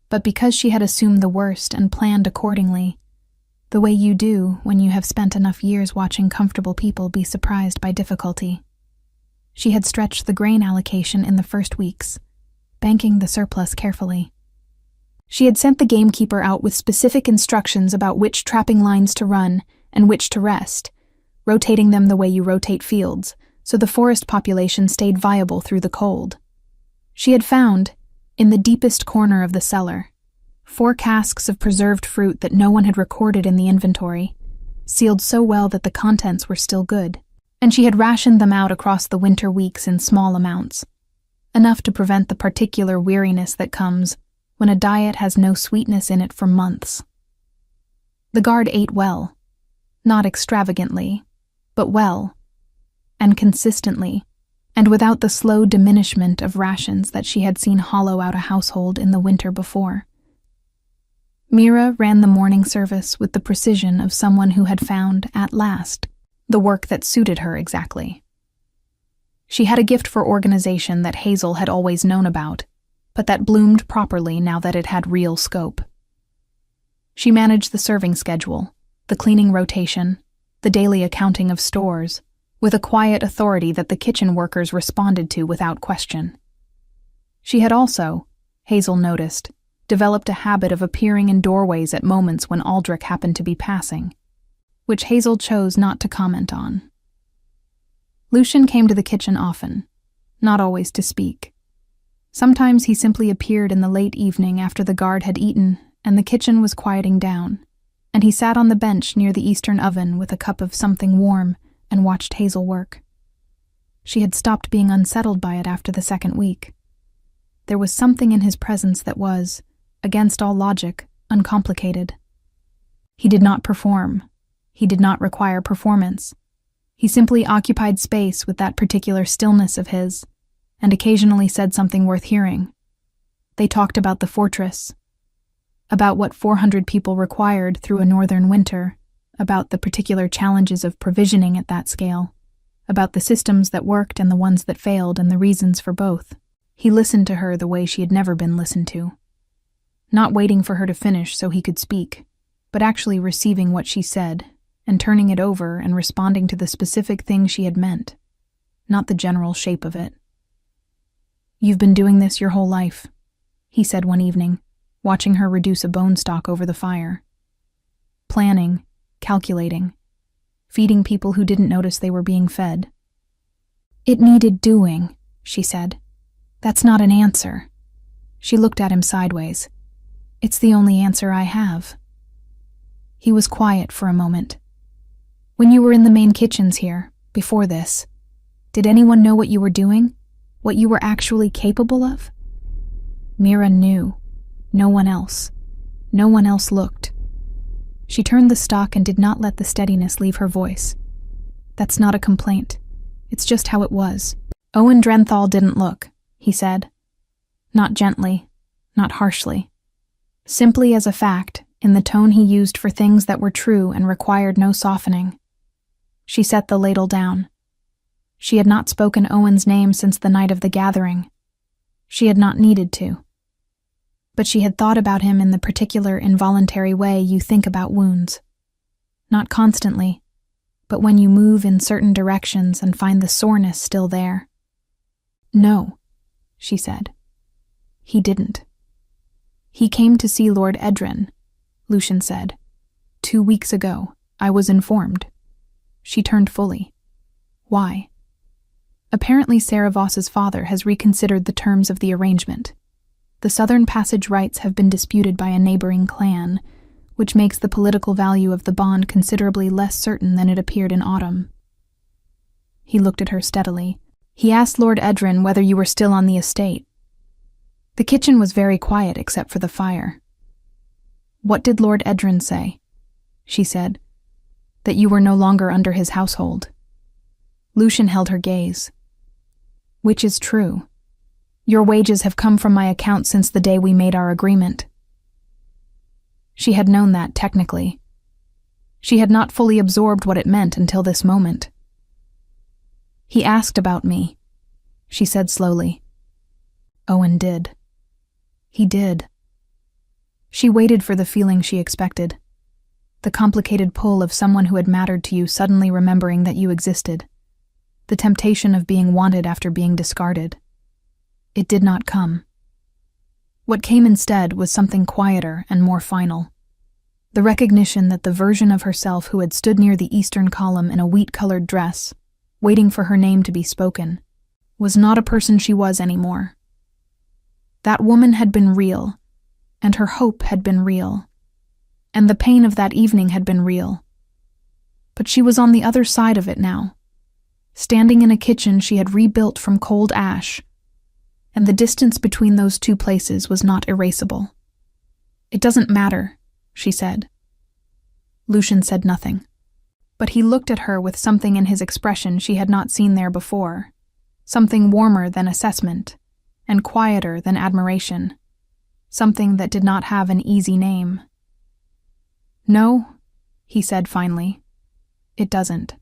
but because she had assumed the worst and planned accordingly, the way you do when you have spent enough years watching comfortable people be surprised by difficulty. She had stretched the grain allocation in the first weeks, banking the surplus carefully. She had sent the gamekeeper out with specific instructions about which trapping lines to run and which to rest, rotating them the way you rotate fields, so the forest population stayed viable through the cold. She had found, in the deepest corner of the cellar, 4 casks of preserved fruit that no one had recorded in the inventory, sealed so well that the contents were still good, and she had rationed them out across the winter weeks in small amounts, enough to prevent the particular weariness that comes when a diet has no sweetness in it for months. The guard ate well, not extravagantly, but well, and consistently, and without the slow diminishment of rations that she had seen hollow out a household in the winter before. Mira ran the morning service with the precision of someone who had found, at last, the work that suited her exactly. She had a gift for organization that Hazel had always known about, but that bloomed properly now that it had real scope. She managed the serving schedule, the cleaning rotation, the daily accounting of stores, with a quiet authority that the kitchen workers responded to without question. She had also, Hazel noticed, developed a habit of appearing in doorways at moments when Aldrich happened to be passing, which Hazel chose not to comment on. Lucian came to the kitchen often, not always to speak. Sometimes he simply appeared in the late evening after the guard had eaten and the kitchen was quieting down, and he sat on the bench near the eastern oven with a cup of something warm and watched Hazel work. She had stopped being unsettled by it after the second week. There was something in his presence that was, against all logic, uncomplicated. He did not perform. He did not require performance. He simply occupied space with that particular stillness of his, and occasionally said something worth hearing. They talked about the fortress, about what 400 people required through a northern winter, about the particular challenges of provisioning at that scale, about the systems that worked and the ones that failed and the reasons for both. He listened to her the way she had never been listened to, not waiting for her to finish so he could speak, but actually receiving what she said and turning it over and responding to the specific thing she had meant, not the general shape of it. "You've been doing this your whole life," he said one evening, watching her reduce a bone stock over the fire. Planning, calculating, feeding people who didn't notice they were being fed. "It needed doing," she said. "That's not an answer." She looked at him sideways. "It's the only answer I have." He was quiet for a moment. "When you were in the main kitchens here, before this, did anyone know what you were doing? What you were actually capable of?" Mira knew. No one else. No one else looked. She turned the stock and did not let the steadiness leave her voice. "That's not a complaint. It's just how it was." "Owen Drenthal didn't look," he said. Not gently, not harshly. Simply as a fact, in the tone he used for things that were true and required no softening. She set the ladle down. She had not spoken Owen's name since the night of the gathering. She had not needed to. But she had thought about him in the particular involuntary way you think about wounds. Not constantly, but when you move in certain directions and find the soreness still there. "No," she said. "He didn't." "He came to see Lord Edrin," Lucian said. "2 weeks ago, I was informed." She turned fully. "Why?" "Apparently Sarah Voss's father has reconsidered the terms of the arrangement. The Southern Passage rights have been disputed by a neighboring clan, which makes the political value of the bond considerably less certain than it appeared in autumn." He looked at her steadily. "He asked Lord Edrin whether you were still on the estate." The kitchen was very quiet except for the fire. "What did Lord Edrin say?" she said. "That you were no longer under his household." Lucian held her gaze. "Which is true. Your wages have come from my account since the day we made our agreement." She had known that technically. She had not fully absorbed what it meant until this moment. "He asked about me," she said slowly. "Owen did." "He did." She waited for the feeling she expected. The complicated pull of someone who had mattered to you suddenly remembering that you existed. The temptation of being wanted after being discarded. It did not come. What came instead was something quieter and more final. The recognition that the version of herself who had stood near the eastern column in a wheat-colored dress, waiting for her name to be spoken, was not a person she was anymore. That woman had been real, and her hope had been real, and the pain of that evening had been real. But she was on the other side of it now, standing in a kitchen she had rebuilt from cold ash, and the distance between those two places was not erasable. "It doesn't matter," she said. Lucian said nothing, but he looked at her with something in his expression she had not seen there before, something warmer than assessment, and quieter than admiration, something that did not have an easy name. "No," he said finally, "it doesn't."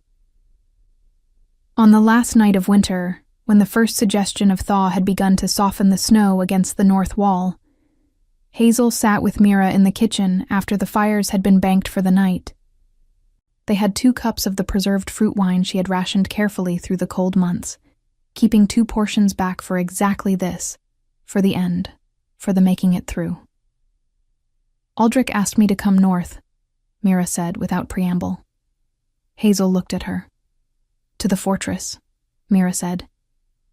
On the last night of winter, when the first suggestion of thaw had begun to soften the snow against the north wall, Hazel sat with Mira in the kitchen after the fires had been banked for the night. They had 2 cups of the preserved fruit wine she had rationed carefully through the cold months, keeping 2 portions back for exactly this, for the end, for the making it through. "Aldrich asked me to come north," Mira said without preamble. Hazel looked at her. "To the fortress," Mira said.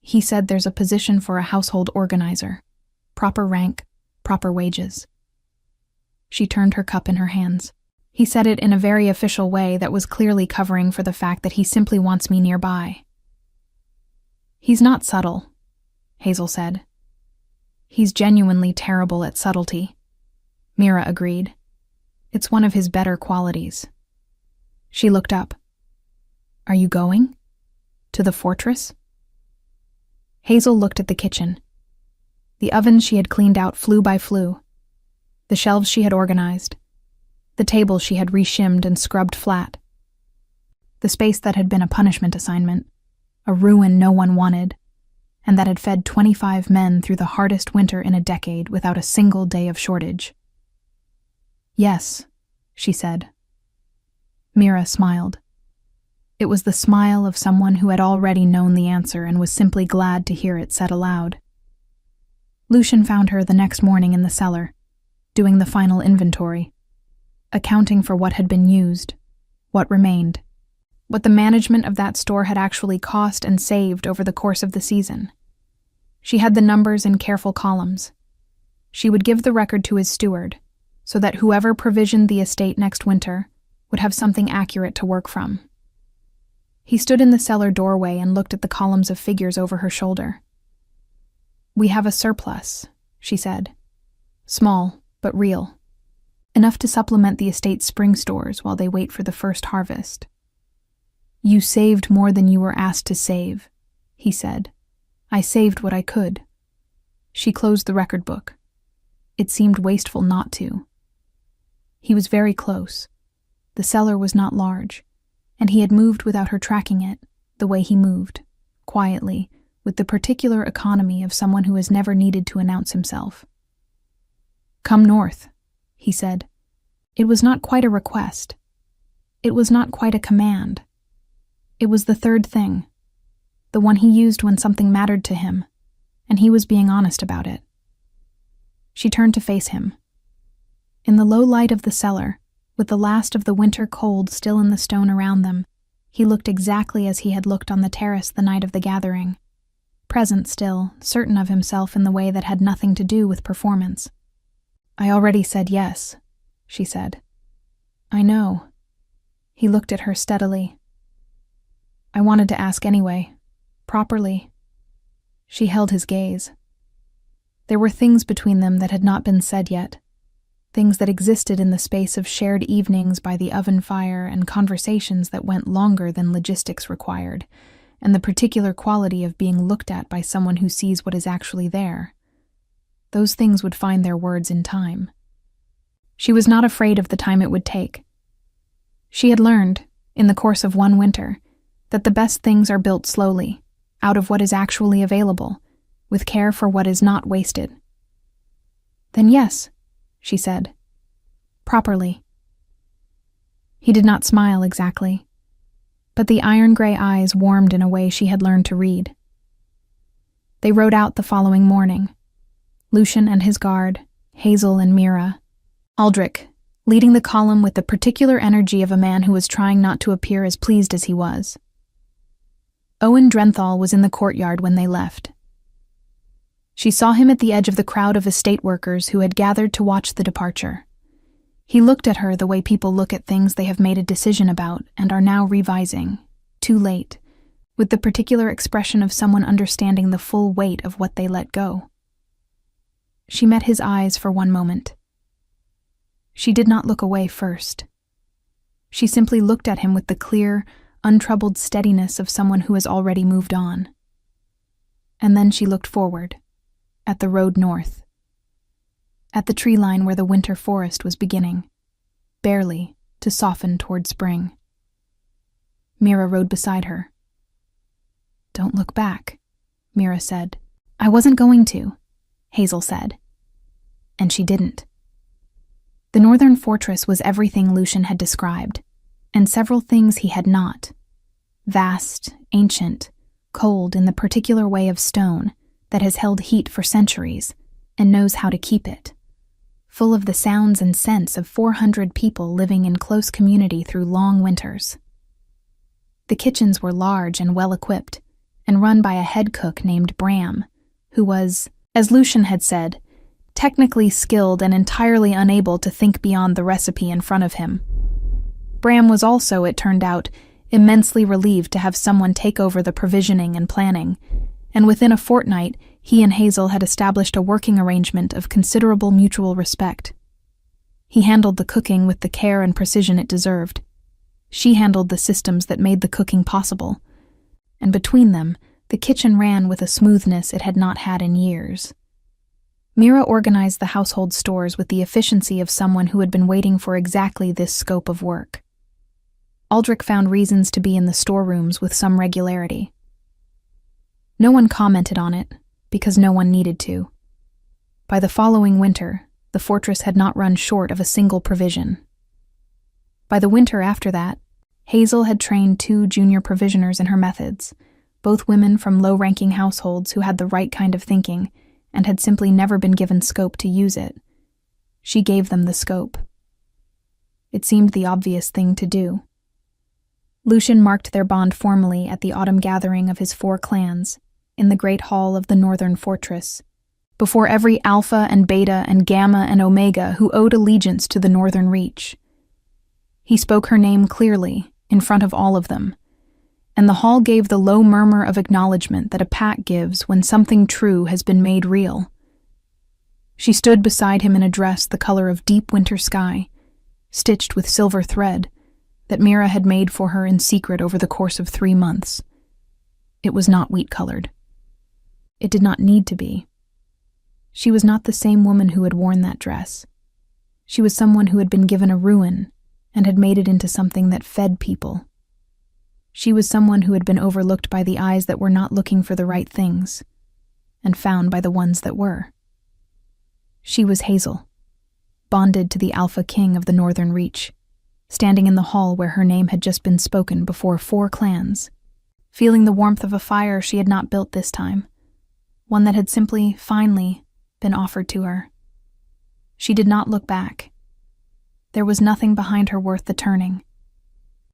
"He said there's a position for a household organizer. Proper rank, proper wages." She turned her cup in her hands. "He said it in a very official way that was clearly covering for the fact that he simply wants me nearby." "He's not subtle," Hazel said. "He's genuinely terrible at subtlety," Mira agreed. "It's one of his better qualities." She looked up. "Are you going? To the fortress?" Hazel looked at the kitchen. The ovens she had cleaned out flue by flue, the shelves she had organized, the table she had reshimmed and scrubbed flat, the space that had been a punishment assignment, a ruin no one wanted, and that had fed 25 men through the hardest winter in a decade without a single day of shortage. "Yes," she said. Mira smiled. It was the smile of someone who had already known the answer and was simply glad to hear it said aloud. Lucian found her the next morning in the cellar, doing the final inventory, accounting for what had been used, what remained, what the management of that store had actually cost and saved over the course of the season. She had the numbers in careful columns. She would give the record to his steward, so that whoever provisioned the estate next winter would have something accurate to work from. He stood in the cellar doorway and looked at the columns of figures over her shoulder. "We have a surplus," she said. "Small, but real. Enough to supplement the estate's spring stores while they wait for the first harvest." "You saved more than you were asked to save," he said. "I saved what I could." She closed the record book. It seemed wasteful not to. He was very close. The cellar was not large, and he had moved without her tracking it, the way he moved, quietly, with the particular economy of someone who has never needed to announce himself. "Come north," he said. It was not quite a request. It was not quite a command. It was the third thing, the one he used when something mattered to him, and he was being honest about it. She turned to face him. In the low light of the cellar, with the last of the winter cold still in the stone around them, he looked exactly as he had looked on the terrace the night of the gathering, present still, certain of himself in the way that had nothing to do with performance. "I already said yes," she said. "I know." He looked at her steadily. "I wanted to ask anyway, properly." She held his gaze. There were things between them that had not been said yet, things that existed in the space of shared evenings by the oven fire and conversations that went longer than logistics required, and the particular quality of being looked at by someone who sees what is actually there. Those things would find their words in time. She was not afraid of the time it would take. She had learned, in the course of one winter, that the best things are built slowly, out of what is actually available, with care for what is not wasted. "Then yes," she said. "Properly." He did not smile exactly, but the iron-gray eyes warmed in a way she had learned to read. They rode out the following morning, Lucian and his guard, Hazel and Mira, Aldrich, leading the column with the particular energy of a man who was trying not to appear as pleased as he was. Owen Drenthal was in the courtyard when they left. She saw him at the edge of the crowd of estate workers who had gathered to watch the departure. He looked at her the way people look at things they have made a decision about and are now revising, too late, with the particular expression of someone understanding the full weight of what they let go. She met his eyes for one moment. She did not look away first. She simply looked at him with the clear, untroubled steadiness of someone who has already moved on. And then she looked forward, at the road north, at the tree line where the winter forest was beginning, barely to soften toward spring. Mira rode beside her. "Don't look back," Mira said. "I wasn't going to," Hazel said. And she didn't. The northern fortress was everything Lucian had described, and several things he had not. Vast, ancient, cold in the particular way of stone that has held heat for centuries and knows how to keep it. Full of the sounds and scents of 400 people living in close community through long winters. The kitchens were large and well-equipped, and run by a head cook named Bram, who was, as Lucian had said, technically skilled and entirely unable to think beyond the recipe in front of him. Bram was also, it turned out, immensely relieved to have someone take over the provisioning and planning, and within a fortnight he and Hazel had established a working arrangement of considerable mutual respect. He handled the cooking with the care and precision it deserved. She handled the systems that made the cooking possible, and between them, the kitchen ran with a smoothness it had not had in years. Mira organized the household stores with the efficiency of someone who had been waiting for exactly this scope of work. Aldrich found reasons to be in the storerooms with some regularity. No one commented on it, because no one needed to. By the following winter, the fortress had not run short of a single provision. By the winter after that, Hazel had trained 2 junior provisioners in her methods, both women from low-ranking households who had the right kind of thinking and had simply never been given scope to use it. She gave them the scope. It seemed the obvious thing to do. Lucian marked their bond formally at the autumn gathering of his 4 clans, in the great hall of the northern fortress, before every Alpha and Beta and Gamma and Omega who owed allegiance to the northern reach. He spoke her name clearly, in front of all of them, and the hall gave the low murmur of acknowledgement that a pack gives when something true has been made real. She stood beside him in a dress the color of deep winter sky, stitched with silver thread, that Mira had made for her in secret over the course of 3 months. It was not wheat-colored. It did not need to be. She was not the same woman who had worn that dress. She was someone who had been given a ruin and had made it into something that fed people. She was someone who had been overlooked by the eyes that were not looking for the right things, and found by the ones that were. She was Hazel, bonded to the Alpha King of the Northern Reach, standing in the hall where her name had just been spoken before 4 clans, feeling the warmth of a fire she had not built this time, one that had simply, finally, been offered to her. She did not look back. There was nothing behind her worth the turning,